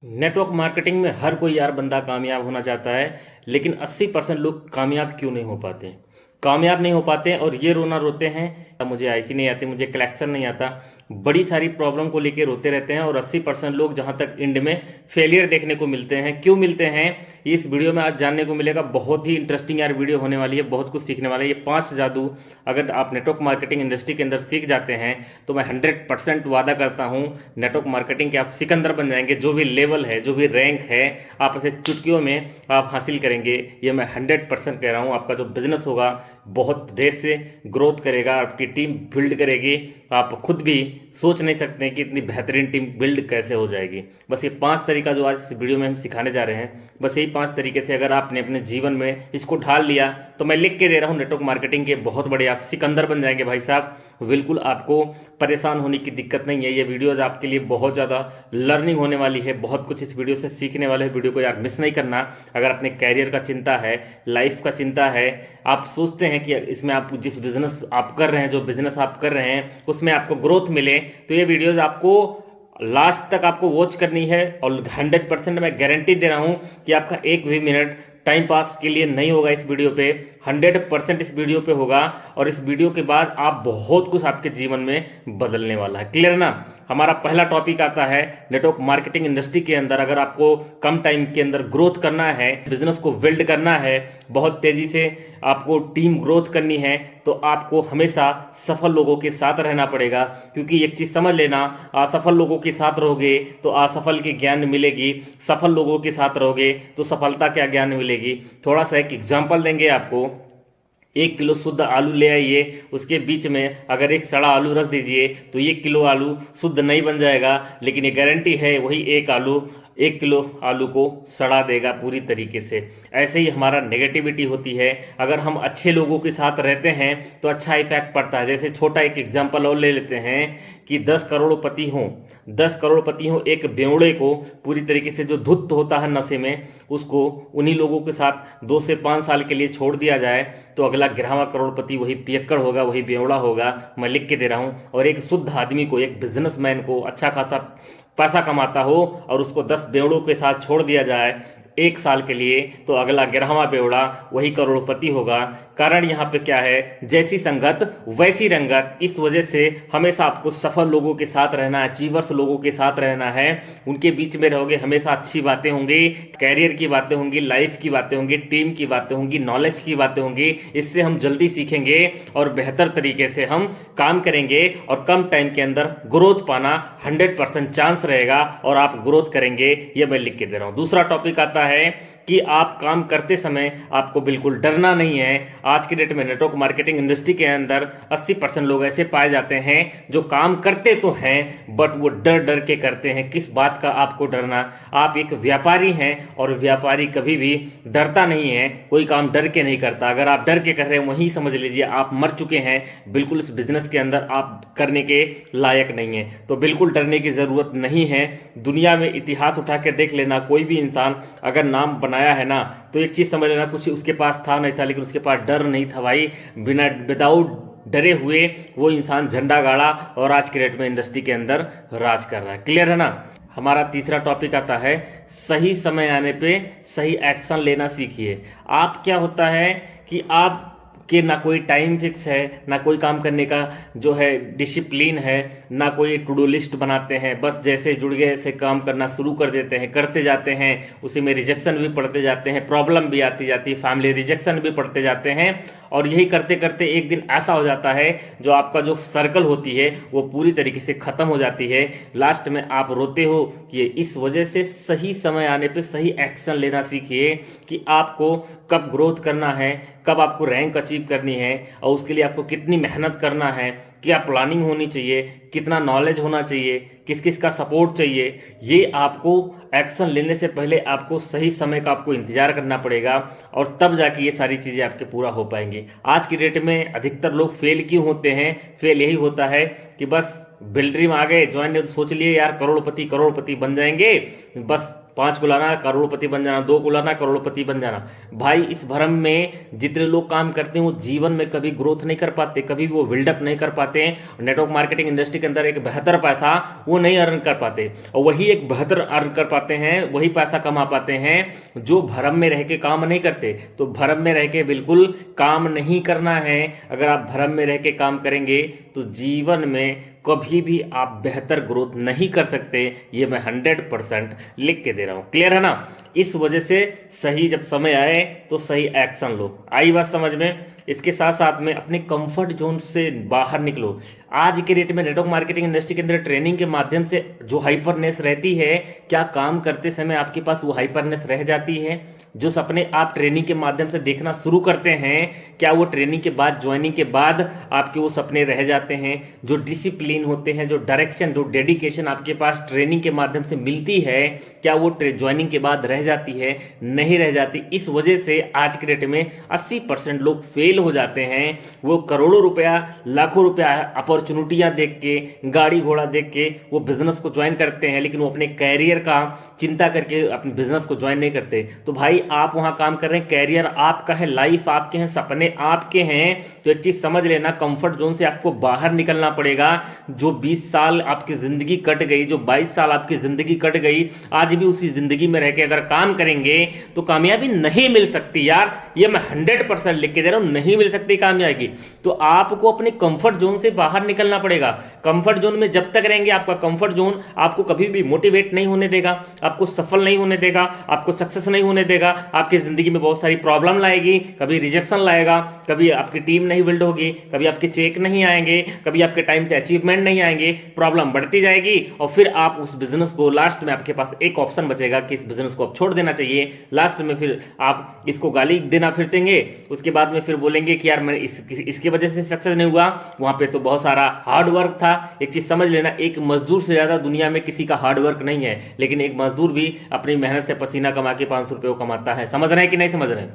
Network marketing में हर कोई यार बंदा कामयाब होना चाहता है, लेकिन 80% लोग कामयाब क्यों नहीं हो पाते। कामयाब नहीं हो पाते और ये रोना रोते हैं, मुझे आईसी नहीं आती, मुझे कलेक्शन नहीं आता, बड़ी सारी प्रॉब्लम को लेके रोते रहते हैं। और 80% लोग जहां तक एंड में फेलियर देखने को मिलते हैं। क्यों मिलते हैं, ये इस वीडियो में आज जानने को मिलेगा। बहुत ही इंटरेस्टिंग यार वीडियो होने वाली है, बहुत कुछ सीखने वाला है। ये 5 जादू अगर आप नेटवर्क मार्केटिंग इंडस्ट्री के अंदर सीख जाते हैं तो मैं 100% वादा करता हूँ नेटवर्क मार्केटिंग के आप सिकंदर बन जाएंगे। जो भी लेवल है, जो भी रैंक है, आप ऐसे चुटकियों में आप हासिल करेंगे। ये मैं 100% कह रहा हूँ। आपका जो बिजनेस होगा बहुत देर से ग्रोथ करेगा, आपकी टीम बिल्ड करेगी। आप खुद भी सोच नहीं सकते हैं कि इतनी बेहतरीन टीम बिल्ड कैसे हो जाएगी। बस ये 5 तरीका जो आज इस वीडियो में हम सिखाने जा रहे हैं, बस यही 5 तरीके से अगर आपने अपने जीवन में इसको ढाल लिया तो मैं लिख के दे रहा हूँ नेटवर्क मार्केटिंग के बहुत बड़े आप सिकंदर बन जाएंगे भाई साहब। बिल्कुल आपको परेशान होने की दिक्कत नहीं है। ये वीडियोज आपके लिए बहुत ज़्यादा लर्निंग होने वाली है, बहुत कुछ इस वीडियो से सीखने वाले हैं। वीडियो को यार मिस नहीं करना। अगर अपने कैरियर का चिंता है, लाइफ का चिंता है, आप सोचते हैं कि इसमें आप जिस बिजनेस आप कर रहे हैं, जो बिजनेस आप कर रहे हैं उसमें आपको ग्रोथ मिले, तो ये वीडियोज आपको लास्ट तक आपको वॉच करनी है। और 100% मैं गारंटी दे रहा हूं कि आपका एक भी मिनट टाइम पास के लिए नहीं होगा इस वीडियो पे। 100% इस वीडियो पे होगा। और इस वीडियो के बाद आप बहुत कुछ आपके जीवन में बदलने वाला है। क्लियर ना। हमारा पहला टॉपिक आता है नेटवर्क मार्केटिंग इंडस्ट्री के अंदर। अगर आपको कम टाइम के अंदर ग्रोथ करना है, बिजनेस को बिल्ड करना है, बहुत तेजी से आपको टीम ग्रोथ करनी है, तो आपको हमेशा सफल लोगों के साथ रहना पड़ेगा। क्योंकि एक चीज समझ लेना, असफल लोगों के साथ रहोगे तो असफल की ज्ञान मिलेगी, सफल लोगों के साथ रहोगे तो सफलता क्या ज्ञान मिलेगी। थोड़ा सा एक एग्जाम्पल देंगे आपको। 1 किलो शुद्ध आलू ले आइए, उसके बीच में अगर एक सड़ा आलू रख दीजिए तो 1 किलो आलू शुद्ध नहीं बन जाएगा, लेकिन ये गारंटी है वही 1 किलो आलू को सड़ा देगा पूरी तरीके से। ऐसे ही हमारा नेगेटिविटी होती है। अगर हम अच्छे लोगों के साथ रहते हैं तो अच्छा इफेक्ट पड़ता है। जैसे छोटा एक एग्जांपल और ले लेते हैं कि 10 करोड़पति हों, एक बेवड़े को पूरी तरीके से जो धुत होता है नशे में, उसको उन्हीं लोगों के साथ 2 से 5 साल के लिए छोड़ दिया जाए तो अगला 11वां करोड़पति वही पियक्कड़ होगा, वही बेवड़ा होगा। मैं लिख के दे रहा हूँ। और एक शुद्ध आदमी को, एक बिजनेसमैन को अच्छा खासा पैसा कमाता हो और उसको 10 बेवड़ों के साथ छोड़ दिया जाए 1 साल के लिए, तो अगला 11वां बेवड़ा वही करोड़पति होगा। कारण यहाँ पे क्या है, जैसी संगत वैसी रंगत। इस वजह से हमेशा आपको सफल लोगों के साथ रहना है, अचीवर्स लोगों के साथ रहना है। उनके बीच में रहोगे, हमेशा अच्छी बातें होंगी, कैरियर की बातें होंगी, लाइफ की बातें होंगी, टीम की बातें होंगी, नॉलेज की बातें होंगी। इससे हम जल्दी सीखेंगे और बेहतर तरीके से हम काम करेंगे और कम टाइम के अंदर ग्रोथ पाना 100% चांस रहेगा और आप ग्रोथ करेंगे। ये मैं लिख के दे रहा हूँ। दूसरा टॉपिक आता है कि आप काम करते समय आपको बिल्कुल डरना नहीं है। आज की डेट में नेटवर्क मार्केटिंग इंडस्ट्री के अंदर 80% लोग ऐसे पाए जाते हैं जो काम करते तो हैं बट वो डर डर के करते हैं। किस बात का आपको डरना। आप एक व्यापारी हैं और व्यापारी कभी भी डरता नहीं है, कोई काम डर के नहीं करता। अगर आप डर के कर रहे हैं वहीं समझ लीजिए आप मर चुके हैं। बिल्कुल इस बिजनेस के अंदर आप करने के लायक नहीं है। तो बिल्कुल डरने की जरूरत नहीं है। दुनिया में इतिहास उठा के देख लेना, कोई भी इंसान अगर नाम बनाया है ना, तो एक चीज समझ लेना, कुछ उसके पास था नहीं था, लेकिन उसके पास डर नहीं था भाई। बिना विदाउट डरे हुए वो इंसान झंडा गाड़ा और आज के डेट में इंडस्ट्री के अंदर राज कर रहा है। क्लियर है ना। हमारा तीसरा टॉपिक आता है सही समय आने पे सही एक्शन लेना सीखिए। आप क्या होता है कि आप कि ना कोई टाइम फिक्स है, ना कोई काम करने का जो है डिसिप्लिन है, ना कोई टू डू लिस्ट बनाते हैं। बस जैसे जुड़ गए ऐसे काम करना शुरू कर देते हैं, करते जाते हैं। उसी में रिजेक्शन भी पड़ते जाते हैं, प्रॉब्लम भी आती जाती है, फैमिली रिजेक्शन भी पड़ते जाते हैं। और यही करते करते एक दिन ऐसा हो जाता है जो आपका जो सर्कल होती है वो पूरी तरीके से खत्म हो जाती है। लास्ट में आप रोते हो कि इस वजह से सही समय आने पे सही एक्शन लेना सीखिए कि आपको कब ग्रोथ करना है, कब आपको रैंक अचीव करनी है और उसके लिए आपको कितनी मेहनत करना है, क्या प्लानिंग होनी चाहिए, कितना नॉलेज होना चाहिए, किस किस का सपोर्ट चाहिए। ये आपको एक्शन लेने से पहले आपको सही समय का आपको इंतजार करना पड़ेगा और तब जाके ये सारी चीज़ें आपके पूरा हो पाएंगी। आज की डेट में अधिकतर लोग फेल क्यों होते हैं, फेल यही होता है कि बस बिल्डरी में आ गए, ज्वाइन सोच लिए यार करोड़पति करोड़पति बन जाएंगे, बस 5 को लाना करोड़पति बन जाना, 2 को लाना करोड़पति बन जाना। भाई इस भ्रम में जितने लोग काम करते हैं वो जीवन में कभी ग्रोथ नहीं कर पाते, कभी भी वो बिल्डअप नहीं कर पाते हैं। नेटवर्क मार्केटिंग इंडस्ट्री के अंदर एक बेहतर पैसा वो नहीं अर्न कर पाते, और वही एक बेहतर अर्न कर पाते हैं, वही पैसा कमा पाते हैं जो भ्रम में रह के काम नहीं करते। तो भ्रम में रह के बिल्कुल काम नहीं करना है। अगर आप भ्रम में रह के काम करेंगे तो जीवन में कभी भी आप बेहतर ग्रोथ नहीं कर सकते। ये मैं 100% लिख के दे रहा हूं। क्लियर है ना? इस वजह से सही जब समय आए तो सही एक्शन लो। आई बात समझ में? इसके साथ साथ में अपने कंफर्ट जोन से बाहर निकलो। आज के डेट में नेटवर्क मार्केटिंग इंडस्ट्री के अंदर ट्रेनिंग के माध्यम से जो हाइपरनेस रहती है, क्या काम करते समय आपके पास वो हाइपरनेस रह जाती है? जो सपने आप ट्रेनिंग के माध्यम से देखना शुरू करते हैं, क्या वो ट्रेनिंग के बाद, ज्वाइनिंग के बाद आपके वो सपने रह जाते हैं? जो डिसिप्लिन होते हैं, जो डायरेक्शन, जो डेडिकेशन आपके पास ट्रेनिंग के माध्यम से मिलती है, क्या वो ज्वाइनिंग के बाद रह जाती है? नहीं रह जाती। इस वजह से आज के डेट में 80% लोग फेल हो जाते हैं। वो करोड़ों रुपया, लाखों रुपया अपॉर्चुनिटियां देख के, गाड़ी घोड़ा देख के वो बिजनेस को ज्वाइन करते हैं, लेकिन वो अपने कैरियर का चिंता करके अपने बिजनेस को ज्वाइन नहीं करते। तो भाई आप वहां काम कर रहे हैं, कैरियर आपका है, लाइफ आपके हैं, सपने आपके हैं, तो एक चीज समझ लेना, कंफर्ट जोन से आपको बाहर निकलना पड़ेगा। जो 20 साल आपकी जिंदगी कट गई, जो 22 साल आपकी जिंदगी कट गई, आज भी उसी जिंदगी में रह के अगर काम करेंगे तो कामयाबी नहीं मिल सकती यार। ये मैं 100% लिख के दे रहा हूं, नहीं मिल सकती कामयाबी। तो आपको अपने कंफर्ट जोन से बाहर निकलना पड़ेगा। कंफर्ट जोन में जब तक रहेंगे, आपका कंफर्ट जोन आपको कभी भी मोटिवेट नहीं होने देगा, आपको सफल नहीं होने देगा, आपको सक्सेस नहीं होने देगा। आपकी जिंदगी में बहुत सारी प्रॉब्लम लाएगी, कभी रिजेक्शन लाएगा, कभी आपकी टीम नहीं बिल्ड होगी, कभी आपके चेक नहीं आएंगे, कभी आपके टाइम से अचीवमेंट नहीं आएंगे, प्रॉब्लम बढ़ती जाएगी, और फिर आप उस बिजनेस को, लास्ट में आपके पास एक ऑप्शन बचेगा कि इस बिजनेस को आप छोड़ देना चाहिए। लास्ट में फिर आप इसको गाली देना फिरतेंगे, उसके बाद में फिर बोलेंगे कि यार मैं इसकी वजह से सक्सेस नहीं हुआ, वहां पे तो बहुत सारा हार्ड वर्क था। एक चीज समझ लेना, एक मजदूर से ज्यादा दुनिया में किसी का हार्ड वर्क नहीं है, लेकिन एक मजदूर भी अपनी मेहनत से पसीना कमा के 500 रुपये कमाता है। समझ रहे हैं कि नहीं समझ रहे हैं?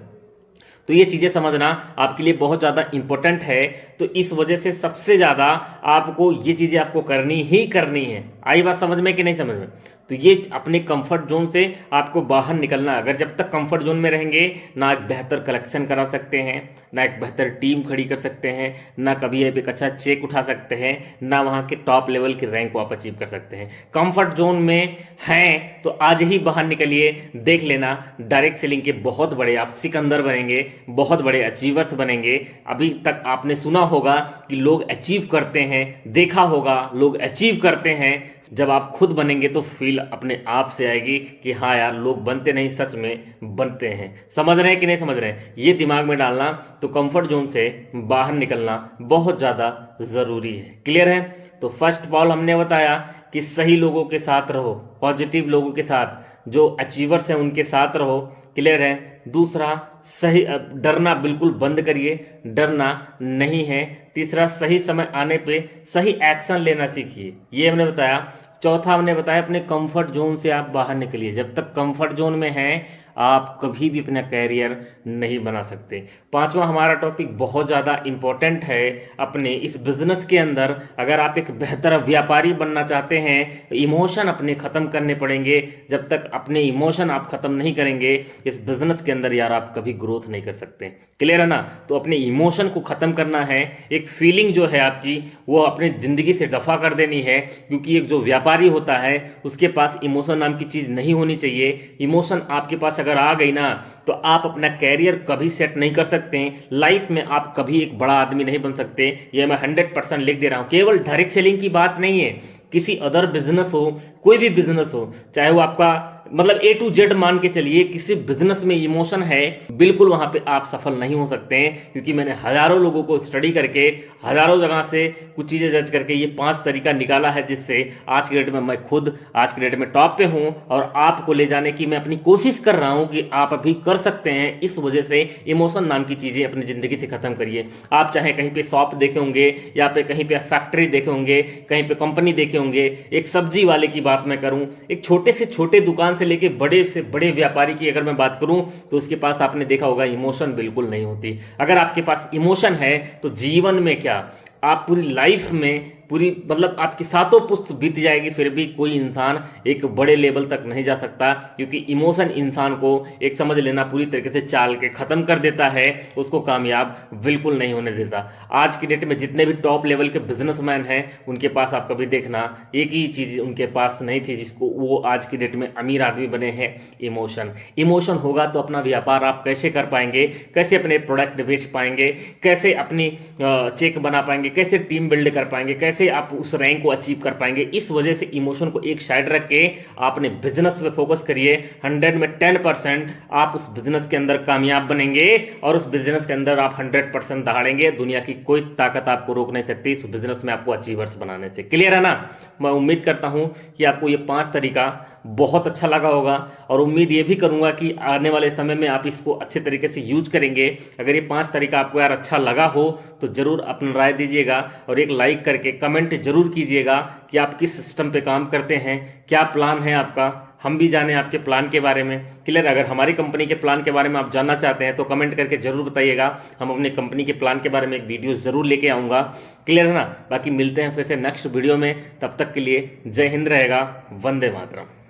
तो ये चीजें समझना आपके लिए बहुत ज्यादा इंपॉर्टेंट है। तो इस वजह से सबसे ज्यादा आपको ये चीजें आपको करनी ही करनी है। आई बात समझ में कि नहीं समझ में? तो ये अपने कंफर्ट जोन से आपको बाहर निकलना। अगर जब तक कंफर्ट जोन में रहेंगे, ना एक बेहतर कलेक्शन करा सकते हैं, ना एक बेहतर टीम खड़ी कर सकते हैं, ना कभी एक अच्छा चेक उठा सकते हैं, ना वहां के टॉप लेवल की रैंक को आप अचीव कर सकते हैं। कंफर्ट जोन में हैं तो आज ही बाहर निकलिए। देख लेना, डायरेक्ट सेलिंग के बहुत बड़े आप सिकंदर बनेंगे, बहुत बड़े अचीवर्स बनेंगे। अभी तक आपने सुना होगा कि लोग अचीव करते हैं, देखा होगा लोग अचीव करते हैं। जब आप खुद बनेंगे तो फील अपने आप से आएगी कि हाँ यार, लोग बनते नहीं, सच में बनते हैं। समझ रहे हैं कि नहीं समझ रहे हैं? ये दिमाग में डालना। तो कंफर्ट जोन से बाहर निकलना बहुत ज़्यादा ज़रूरी है। क्लियर है? तो फर्स्ट ऑफ ऑल हमने बताया कि सही लोगों के साथ रहो, पॉजिटिव लोगों के साथ, जो अचीवर्स हैं उनके साथ रहो। क्लियर है? दूसरा, सही डरना बिल्कुल बंद करिए, डरना नहीं है। तीसरा, सही समय आने पे सही एक्शन लेना सीखिए, ये हमने बताया। चौथा हमने बताया अपने कंफर्ट जोन से आप बाहर निकलिए। जब तक कंफर्ट जोन में हैं आप कभी भी अपना कैरियर नहीं बना सकते। पांचवा हमारा टॉपिक बहुत ज़्यादा इंपॉर्टेंट है अपने इस बिजनेस के अंदर। अगर आप एक बेहतर व्यापारी बनना चाहते हैं तो इमोशन अपने ख़त्म करने पड़ेंगे। जब तक अपने इमोशन आप ख़त्म नहीं करेंगे इस बिजनेस के अंदर यार, आप कभी ग्रोथ नहीं कर सकते। क्लियर है ना? तो अपने इमोशन को ख़त्म करना है। एक फीलिंग जो है आपकी वो अपनी ज़िंदगी से दफ़ा कर देनी है, क्योंकि एक जो व्यापारी होता है उसके पास इमोशन नाम की चीज़ नहीं होनी चाहिए। इमोशन आपके पास अगर आ गई ना तो आप अपना कैरियर कभी सेट नहीं कर सकते। लाइफ में आप कभी एक बड़ा आदमी नहीं बन सकते। ये मैं 100% लिख दे रहा हूं। केवल डायरेक्ट सेलिंग की बात नहीं है, किसी अदर बिजनेस हो, कोई भी बिजनेस हो, चाहे वो आपका मतलब A to Z मान के चलिए, किसी बिजनेस में इमोशन है, बिल्कुल वहां पे आप सफल नहीं हो सकते हैं। क्योंकि मैंने हजारों लोगों को स्टडी करके, हजारों जगह से कुछ चीजें जज करके ये 5 तरीका निकाला है, जिससे आज के डेट में मैं खुद आज के डेट में टॉप पे हूं और आपको ले जाने की मैं अपनी कोशिश कर रहा हूं कि आप अभी कर सकते हैं। इस वजह से इमोशन नाम की चीजें अपनी जिंदगी से खत्म करिए। आप चाहे कहीं पे शॉप देखे होंगे, या पे कहीं पे फैक्ट्री देखे होंगे, कहीं पे कंपनी देखे होंगे, एक सब्जी वाले की बात मैं करूं, एक छोटे से छोटे दुकान से लेके बड़े से बड़े व्यापारी की अगर मैं बात करूं तो उसके पास आपने देखा होगा इमोशन बिल्कुल नहीं होती। अगर आपके पास इमोशन है तो जीवन में क्या, आप पूरी लाइफ में पूरी मतलब आपकी सातों पुश्त बीत जाएगी, फिर भी कोई इंसान एक बड़े लेवल तक नहीं जा सकता, क्योंकि इमोशन इंसान को एक समझ लेना पूरी तरीके से चाल के ख़त्म कर देता है, उसको कामयाब बिल्कुल नहीं होने देता। आज की डेट में जितने भी टॉप लेवल के बिजनेसमैन हैं, उनके पास आप कभी देखना एक ही चीज़ उनके पास नहीं थी जिसको वो आज की डेट में अमीर आदमी बने हैं, इमोशन। इमोशन होगा तो अपना व्यापार आप कैसे कर पाएंगे, कैसे अपने प्रोडक्ट बेच पाएंगे, कैसे अपनी चेक बना पाएंगे, कैसे टीम बिल्ड कर पाएंगे, कैसे आप उस रैंक को अचीव कर पाएंगे। इस वजह से इमोशन को एक साइड रख के आपने बिजनेस पे फोकस करिए। 100 में 10% आप उस बिजनेस के अंदर कामयाब बनेंगे और उस बिजनेस के अंदर आप 100% दहाड़ेंगे। दुनिया की कोई ताकत आपको रोक नहीं सकती इस बिजनेस में आपको अचीवर्स बनाने से। क्लियर है ना? मैं उम्मीद करता हूं कि आपको ये 5 तरीका बहुत अच्छा लगा होगा, और उम्मीद ये भी करूंगा कि आने वाले समय में आप इसको अच्छे तरीके से यूज करेंगे। अगर ये 5 तरीका आपको यार अच्छा लगा हो तो जरूर अपना राय दीजिएगा, और एक लाइक करके कमेंट जरूर कीजिएगा कि आप किस सिस्टम पे काम करते हैं, क्या प्लान है आपका, हम भी जाने आपके प्लान के बारे में। क्लियर? अगर हमारी कंपनी के प्लान के बारे में आप जानना चाहते हैं तो कमेंट करके जरूर बताइएगा, हम अपनी कंपनी के प्लान के बारे में एक वीडियो जरूर लेके आऊँगा। क्लियर है ना? बाकी मिलते हैं फिर से नेक्स्ट वीडियो में, तब तक के लिए जय हिंद रहेगा, वंदे मातरम।